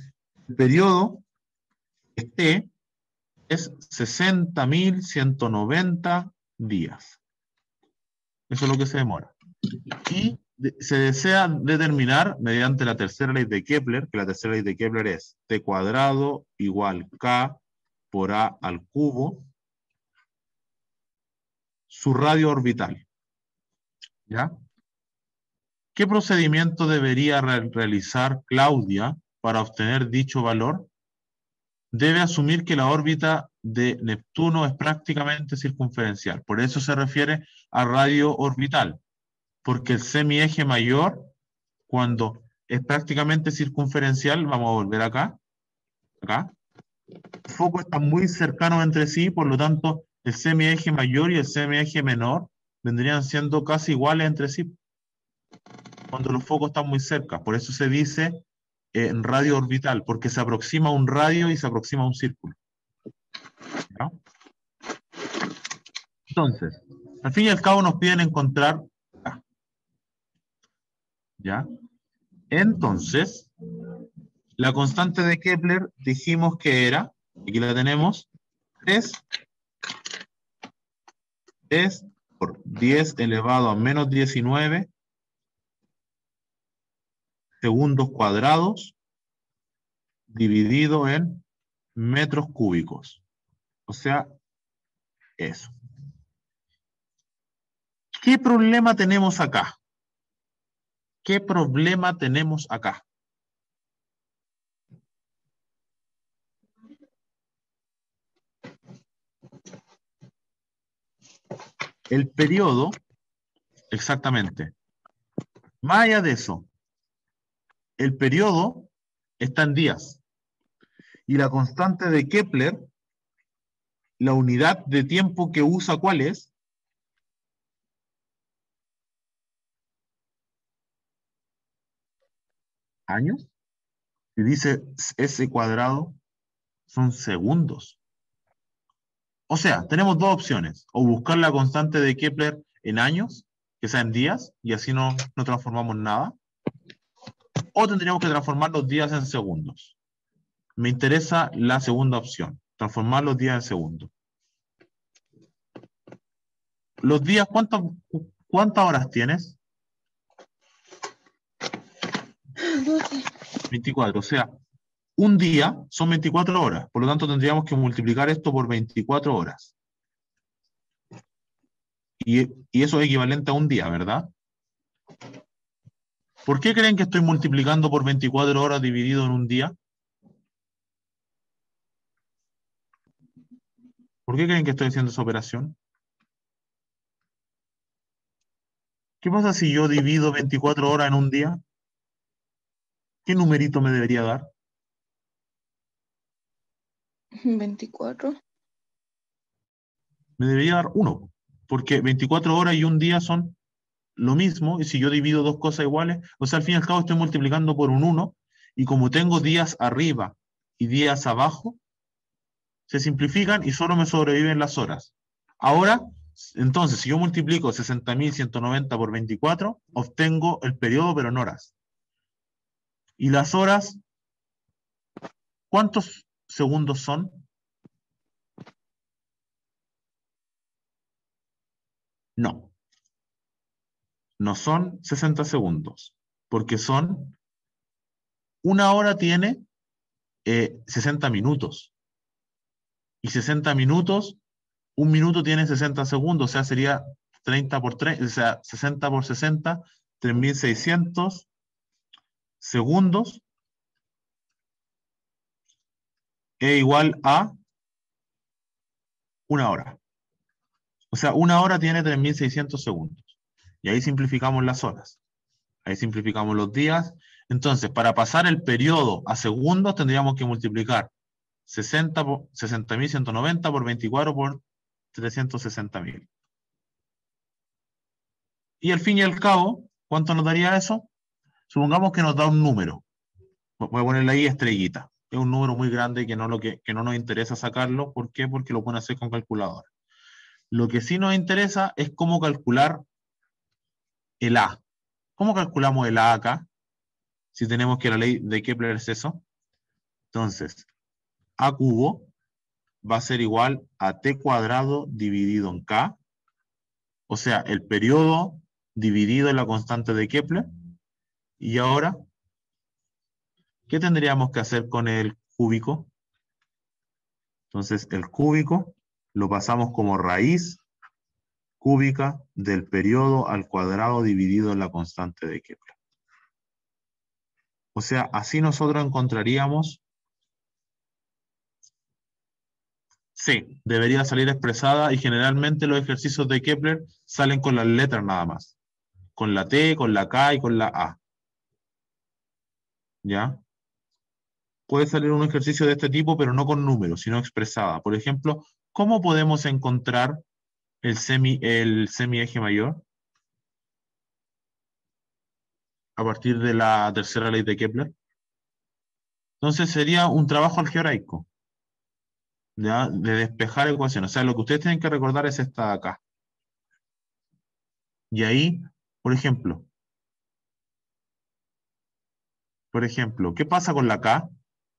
el periodo T es 60.190 días. Eso es lo que se demora. Y se desea determinar mediante la tercera ley de Kepler, que la tercera ley de Kepler es T cuadrado igual K por A al cubo, su radio orbital. ¿Ya? ¿Qué procedimiento debería realizar Claudia para obtener dicho valor? Debe asumir que la órbita de Neptuno es prácticamente circunferencial. Por eso se refiere a radio orbital, porque el semieje mayor, cuando es prácticamente circunferencial, vamos a volver acá, los focos están muy cercanos entre sí, por lo tanto, el semieje mayor y el semieje menor vendrían siendo casi iguales entre sí, cuando los focos están muy cerca. Por eso se dice en radio orbital, porque se aproxima a un radio y se aproxima a un círculo. ¿Ya? Entonces, al fin y al cabo nos piden encontrar A. ¿Ya? Entonces, la constante de Kepler dijimos que era, aquí la tenemos, 3 por 10 elevado a menos 19 segundos cuadrados dividido en metros cúbicos. O sea, eso. ¿Qué problema tenemos acá? ¿Qué problema tenemos acá? El periodo, exactamente. Más allá de eso, el periodo está en días. Y la constante de Kepler, la unidad de tiempo que usa, ¿cuál es? ¿Años? Y dice S cuadrado, son segundos. O sea, tenemos dos opciones. O buscar la constante de Kepler en años, que sea en días, y así no transformamos nada. O tendríamos que transformar los días en segundos. Me interesa la segunda opción, transformar los días en segundos. Los días, ¿cuántas horas tienes? 12. 24, o sea, un día son 24 horas, por lo tanto tendríamos que multiplicar esto por 24 horas. Y eso es equivalente a un día, ¿verdad? ¿Por qué creen que estoy multiplicando por 24 horas dividido en un día? ¿Por qué creen que estoy haciendo esa operación? ¿Qué pasa si yo divido 24 horas en un día? ¿Qué numerito me debería dar? 24. Me debería dar 1, porque 24 horas y un día son lo mismo, y si yo divido dos cosas iguales, o sea, al fin y al cabo estoy multiplicando por un 1, y como tengo días arriba y días abajo, se simplifican y solo me sobreviven las horas. Ahora, entonces, si yo multiplico 60.190 por 24, obtengo el periodo, pero en horas. ¿Y las horas? ¿Cuántos segundos son? No, no son 60 segundos, porque son, una hora tiene 60 minutos, y 60 minutos, un minuto tiene 60 segundos, o sea, sería 30 por 3, o sea, 60 por 60, 3600 segundos, es igual a una hora. O sea, una hora tiene 3600 segundos. Y ahí simplificamos las horas. Ahí simplificamos los días. Entonces, para pasar el periodo a segundos, tendríamos que multiplicar 60.190 por 24 por 360.000. Y al fin y al cabo, ¿cuánto nos daría eso? Supongamos que nos da un número. Voy a ponerle ahí estrellita. Es un número muy grande que no nos interesa sacarlo. ¿Por qué? Porque lo pueden hacer con calculadora. Lo que sí nos interesa es cómo calcular el A. ¿Cómo calculamos el A acá? Si tenemos que la ley de Kepler es eso. Entonces, A cubo va a ser igual a T cuadrado dividido en K. O sea, el periodo dividido en la constante de Kepler. Y ahora, ¿qué tendríamos que hacer con el cúbico? Entonces, el cúbico lo pasamos como raíz cúbica del periodo al cuadrado dividido en la constante de Kepler. O sea, así nosotros encontraríamos, sí, debería salir expresada y generalmente los ejercicios de Kepler salen con las letras nada más. Con la T, con la K y con la A. ¿Ya? Puede salir un ejercicio de este tipo, pero no con números, sino expresada. Por ejemplo, ¿cómo podemos encontrar el semieje mayor a partir de la tercera ley de Kepler? Entonces sería un trabajo algebraico, ¿ya? De despejar ecuaciones. O sea, lo que ustedes tienen que recordar es esta de acá. Y ahí, por ejemplo, ¿qué pasa con la K?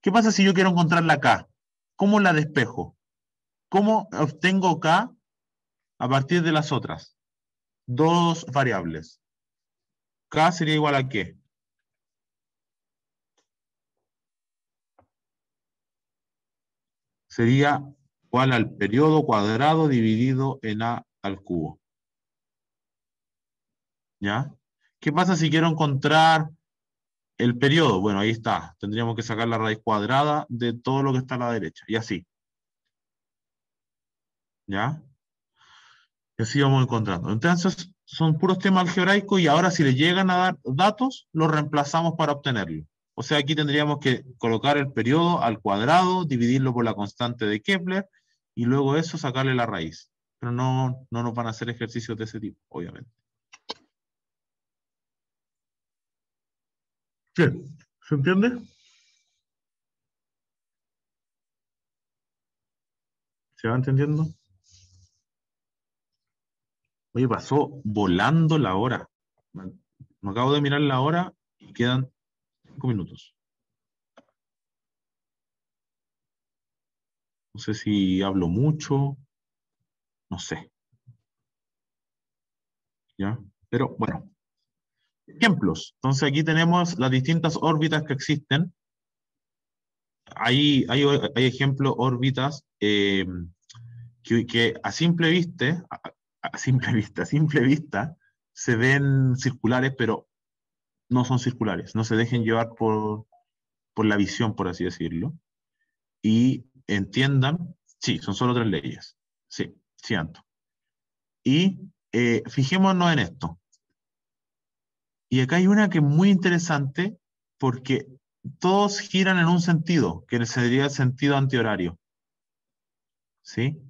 ¿Qué pasa si yo quiero encontrar la K? ¿Cómo la despejo? ¿Cómo obtengo K a partir de las otras? Dos variables. K sería igual a ¿qué? Sería igual al periodo cuadrado dividido en A al cubo. ¿Ya? ¿Qué pasa si quiero encontrar el periodo? Bueno, ahí está. Tendríamos que sacar la raíz cuadrada de todo lo que está a la derecha. Y así. ¿Ya? Y así vamos encontrando. Entonces, son puros temas algebraicos y ahora si le llegan a dar datos, los reemplazamos para obtenerlo. O sea, aquí tendríamos que colocar el periodo al cuadrado, dividirlo por la constante de Kepler y luego eso sacarle la raíz. Pero no nos van a hacer ejercicios de ese tipo, obviamente. Bien, ¿se entiende? ¿Se va entendiendo? Oye, pasó volando la hora. Me acabo de mirar la hora y quedan 5 minutos. No sé si hablo mucho, no sé, ¿ya? Pero bueno, ejemplos. Entonces aquí tenemos las distintas órbitas que existen. Hay ejemplos, órbitas que a simple vista, a simple vista, se ven circulares, pero no son circulares. No se dejen llevar por la visión, por así decirlo. Y entiendan, sí, son solo tres leyes. Sí, cierto. Y fijémonos en esto. Y acá hay una que es muy interesante porque todos giran en un sentido, que sería el sentido antihorario. ¿Sí?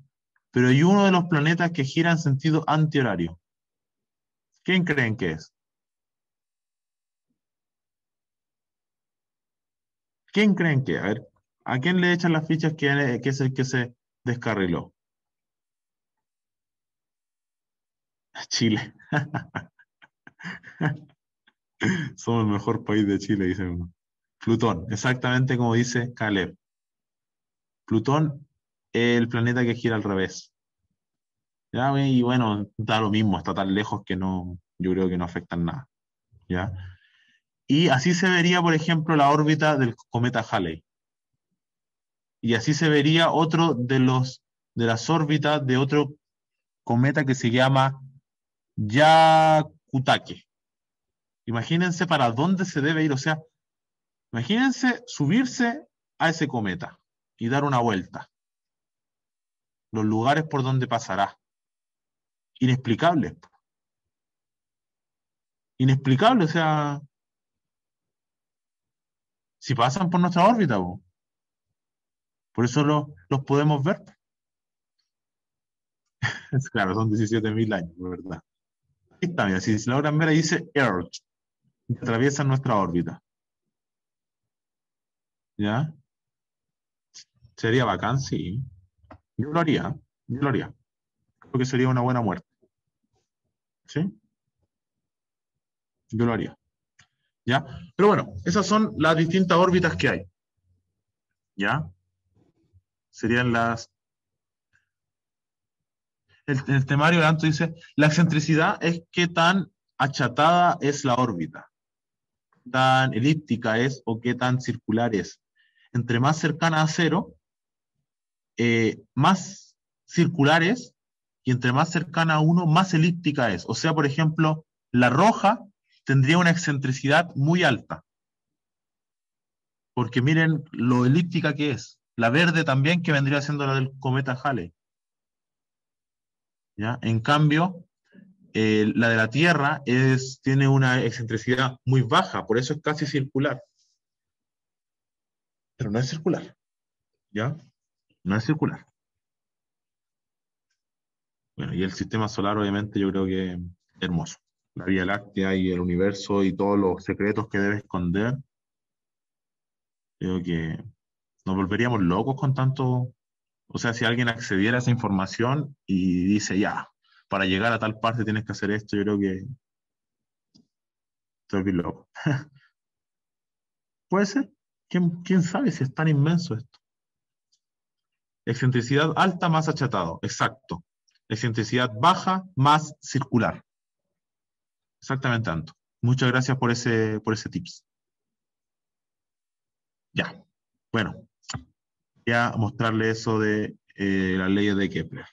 Pero hay uno de los planetas que gira en sentido antihorario. ¿Quién creen que es? ¿Quién creen que es? A ver, ¿a quién le echan las fichas que es el que se descarriló? Chile. Somos el mejor país de Chile, dice uno. Plutón, exactamente como dice Caleb. Plutón es el planeta que gira al revés. ¿Ya? Y bueno, da lo mismo, está tan lejos que no, yo creo que no afecta en nada. ¿Ya? Y así se vería, por ejemplo, la órbita del cometa Halley. Y así se vería otro de las órbitas de otro cometa que se llama Yakutake. Imagínense para dónde se debe ir, o sea, imagínense subirse a ese cometa y dar una vuelta, los lugares por donde pasará. Inexplicable. Inexplicable, o sea, si pasan por nuestra órbita, po. Por eso los podemos ver. Es claro, son 17.000 años, ¿verdad? Ahí está, mira, si se logran ver, ahí dice Earth, que atraviesa nuestra órbita. ¿Ya? Sería bacán, sí. Yo lo haría, yo lo haría. Creo que sería una buena muerte. ¿Sí? Yo lo haría. ¿Ya? Pero bueno, esas son las distintas órbitas que hay. ¿Ya? Serían las... El temario de Anto dice, la excentricidad es qué tan achatada es la órbita, tan elíptica es o qué tan circular es. Entre más cercana a cero, más circular es, y entre más cercana a uno, más elíptica es. O sea, por ejemplo, la roja tendría una excentricidad muy alta, porque miren lo elíptica que es. La verde también, que vendría siendo la del cometa Halley. ¿Ya? En cambio, la de la Tierra tiene una excentricidad muy baja, por eso es casi circular. Pero no es circular, ¿ya? No es circular. Bueno, y el sistema solar, obviamente, yo creo que es hermoso. La Vía Láctea y el universo y todos los secretos que debe esconder, creo que nos volveríamos locos con tanto. O sea, si alguien accediera a esa información y dice, ya, para llegar a tal parte tienes que hacer esto, yo creo que estoy bien loco. Puede ser. ¿Quién sabe si es tan inmenso esto? Excentricidad alta más achatado, exacto. Excentricidad baja más circular. Exactamente tanto. Muchas gracias por ese tips. Ya. Bueno, voy a mostrarle eso de las leyes de Kepler.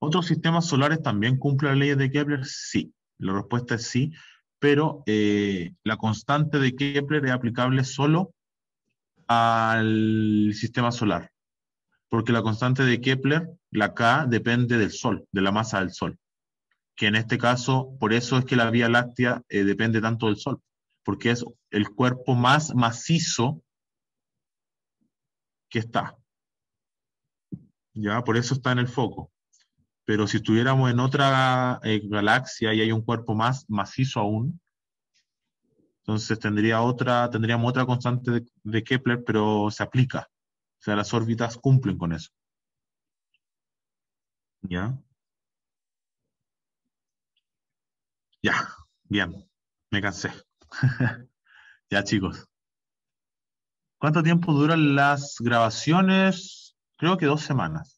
¿Otros sistemas solares también cumplen las leyes de Kepler? Sí. La respuesta es sí, pero la constante de Kepler es aplicable solo al sistema solar, porque la constante de Kepler, la K, depende del Sol, de la masa del Sol, que en este caso, por eso es que la Vía Láctea depende tanto del Sol, porque es el cuerpo más macizo que está, ¿ya? Por eso está en el foco. Pero si estuviéramos en otra galaxia y hay un cuerpo más macizo aún, entonces tendríamos otra constante de Kepler, pero se aplica. O sea, las órbitas cumplen con eso. ¿Ya? Ya, bien, me cansé. Ya, chicos. ¿Cuánto tiempo duran las grabaciones? Creo que 2 semanas.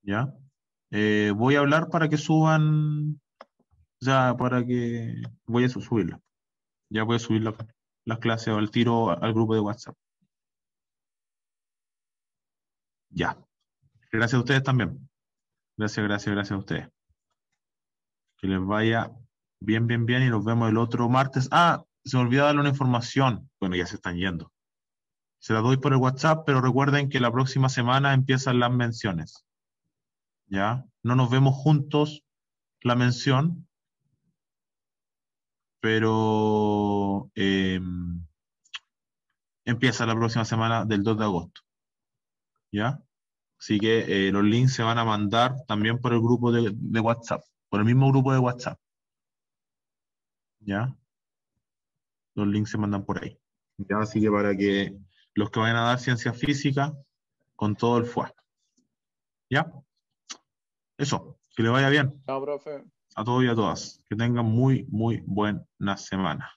¿Ya? Voy a hablar para que suban, o sea, voy a subirla. Ya voy a subir las clases o al tiro al grupo de WhatsApp. Ya. Gracias a ustedes también. Gracias a ustedes. Que les vaya bien, bien, bien y nos vemos el otro martes. Ah, se me olvidó darle una información. Bueno, ya se están yendo. Se la doy por el WhatsApp, pero recuerden que la próxima semana empiezan las menciones. ¿Ya? No nos vemos juntos la mención, pero empieza la próxima semana del 2 de agosto. ¿Ya? Así que los links se van a mandar también por el grupo de WhatsApp, por el mismo grupo de WhatsApp. ¿Ya? Los links se mandan por ahí. ¿Ya? Así que para que los que vayan a dar ciencia física, con todo el FUA. ¿Ya? Eso, que le vaya bien Chao, profe. a todos y a todas. Que tengan muy, muy buena semana.